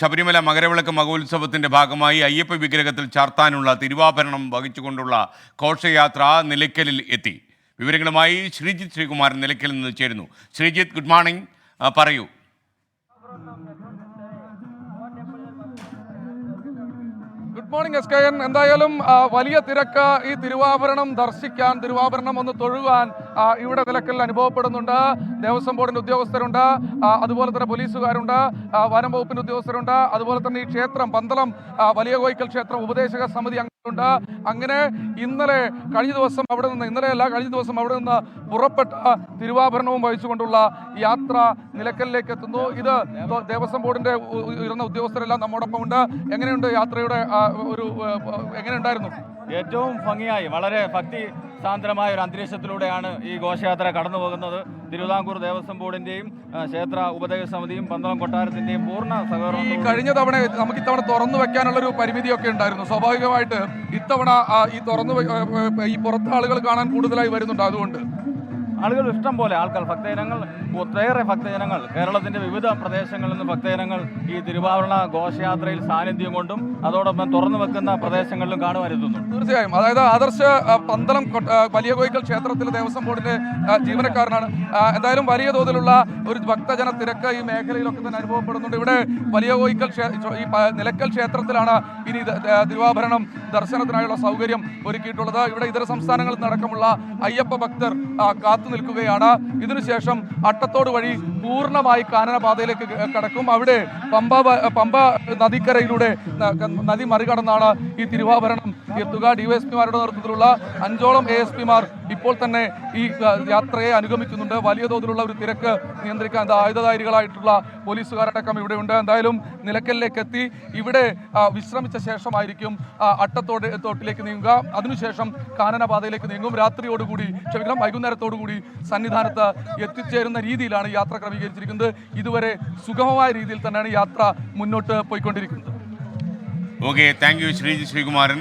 ശബരിമല മകരവിളക്ക് മഹോത്സവത്തിന്റെ ഭാഗമായി അയ്യപ്പ വിഗ്രഹത്തിൽ ചാർത്താനുള്ള തിരുവാഭരണം വഹിച്ചുകൊണ്ടുള്ള ഘോഷയാത്ര നിലയ്ക്കലിൽ എത്തി. വിവരങ്ങളുമായി ശ്രീജിത്ത് ശ്രീകുമാരൻ നിലയ്ക്കലിൽ നിന്ന് ചേരുന്നു. Sreejith, good morning. പറയൂ. Good morning SKN. എന്തായാലും വലിയ തിരക്ക് ഈ തിരുവാഭരണം ദർശിക്കാൻ, തിരുവാഭരണം ഒന്ന് തൊഴുകാൻ ഇവിടെ നിലയ്ക്കലിൽ അനുഭവപ്പെടുന്നുണ്ട്. ദേവസ്വം ബോർഡിന്റെ ഉദ്യോഗസ്ഥരുണ്ട്, അതുപോലെ തന്നെ പോലീസുകാരുണ്ട്, വനം വകുപ്പിന്റെ ഉദ്യോഗസ്ഥരുണ്ട്, അതുപോലെ തന്നെ ഈ ക്ഷേത്രം പന്തളം വലിയ കോയിക്കൽ ക്ഷേത്രം ഉപദേശക സമിതി അംഗങ്ങളുണ്ട്. അങ്ങനെ കഴിഞ്ഞ ദിവസം അവിടെ നിന്ന് പുറപ്പെട്ട തിരുവാഭരണവും വഹിച്ചുകൊണ്ടുള്ള യാത്ര നിലയ്ക്കലിലേക്ക് എത്തുന്നു. ഇത് ദേവസ്വം ബോർഡിന്റെ ഉയർന്ന ഉദ്യോഗസ്ഥരെല്ലാം നമ്മോടൊപ്പം ഉണ്ട്. എങ്ങനെയുണ്ട് യാത്രയുടെ എങ്ങനെയുണ്ടായിരുന്നു? ഏറ്റവും ഭംഗിയായി, വളരെ ഭക്തി സാന്ദ്രമായ ഒരു അന്തരീക്ഷത്തിലൂടെയാണ് ഈ ഘോഷയാത്ര കടന്നു പോകുന്നത്. തിരുവിതാംകൂർ ദേവസ്വം ബോർഡിന്റെയും ക്ഷേത്ര ഉപദേശക സമിതിയും പന്തളം കൊട്ടാരത്തിന്റെയും പൂർണ്ണ സഹകരണം. ഈ കഴിഞ്ഞ തവണ നമുക്ക് ഇത്തവണ തുറന്നു വെക്കാനുള്ളൊരു പരിമിതിയൊക്കെ ഉണ്ടായിരുന്നു. സ്വാഭാവികമായിട്ട് ഇത്തവണ ഈ പുറത്ത് ആളുകൾ കാണാൻ കൂടുതലായി വരുന്നുണ്ട്. അതുകൊണ്ട് ആളുകൾ ഇഷ്ടം പോലെ ഭക്തജനങ്ങൾ, ഒട്ടേറെ ഭക്തജനങ്ങൾ, കേരളത്തിന്റെ വിവിധ പ്രദേശങ്ങളിൽ നിന്ന് ഭക്തജനങ്ങൾ ഈ തിരുവാഭരണ ഘോഷയാത്രയിൽ സാന്നിധ്യം കൊണ്ടും അതോടൊപ്പം തുറന്നു വെക്കുന്ന പ്രദേശങ്ങളിലും കാണുവാനെത്തുന്നു. തീർച്ചയായും. അതായത് ആദർശ് പന്തളം വലിയ കോയിക്കൽ ക്ഷേത്രത്തിലെ ദേവസ്വം ബോർഡിന്റെ ജീവനക്കാരനാണ്. എന്തായാലും വലിയ തോതിലുള്ള ഒരു ഭക്തജന തിരക്ക് ഈ മേഖലയിലൊക്കെ തന്നെ അനുഭവപ്പെടുന്നുണ്ട്. ഇവിടെ വലിയ കോയിക്കൽ ഈ നിലയ്ക്കൽ ക്ഷേത്രത്തിലാണ് ഇനി തിരുവാഭരണം ദർശനത്തിനായുള്ള സൗകര്യം ഒരുക്കിയിട്ടുള്ളത്. ഇവിടെ ഇതര സംസ്ഥാനങ്ങളിൽ നിന്നടക്കമുള്ള അയ്യപ്പ ഭക്തർ കാത്തു നിൽക്കുകയാണ്. ഇതിനുശേഷം അട്ടത്തോട് വഴി പൂർണ്ണമായി കാനനപാതയിലേക്ക് കടക്കും. അവിടെ പമ്പ നദിക്കരയിലൂടെ നദി മറികടന്നാണ് ഈ തിരുവാഭരണം എത്തുക. ഡിവൈഎസ്പിമാരുടെ നേതൃത്വത്തിലുള്ള 5ഓളം ASPമാർ ഇപ്പോൾ തന്നെ ഈ യാത്രയെ അനുഗമിക്കുന്നുണ്ട്. വലിയ തോതിലുള്ള ഒരു തിരക്ക് നിയന്ത്രിക്കാൻ ആയുധധാരികളായിട്ടുള്ള പോലീസുകാരടക്കം ഇവിടെയുണ്ട്. എന്തായാലും നിലയ്ക്കലിലേക്ക് എത്തി ഇവിടെ വിശ്രമിച്ച ശേഷമായിരിക്കും തോട്ടിലേക്ക് നീങ്ങുക. അതിനുശേഷം കാനനപാതയിലേക്ക് നീങ്ങും. വൈകുന്നേരത്തോടുകൂടി സന്നിധാനത്ത് എത്തിച്ചേരുന്ന രീതിയിലാണ് യാത്ര ക്രമീകരിച്ചിരിക്കുന്നത്. ഇതുവരെ സുഗമമായ രീതിയിൽ തന്നെയാണ് യാത്ര മുന്നോട്ട് പോയിക്കൊണ്ടിരിക്കുന്നത്. Okay, thank you Sreekumaran.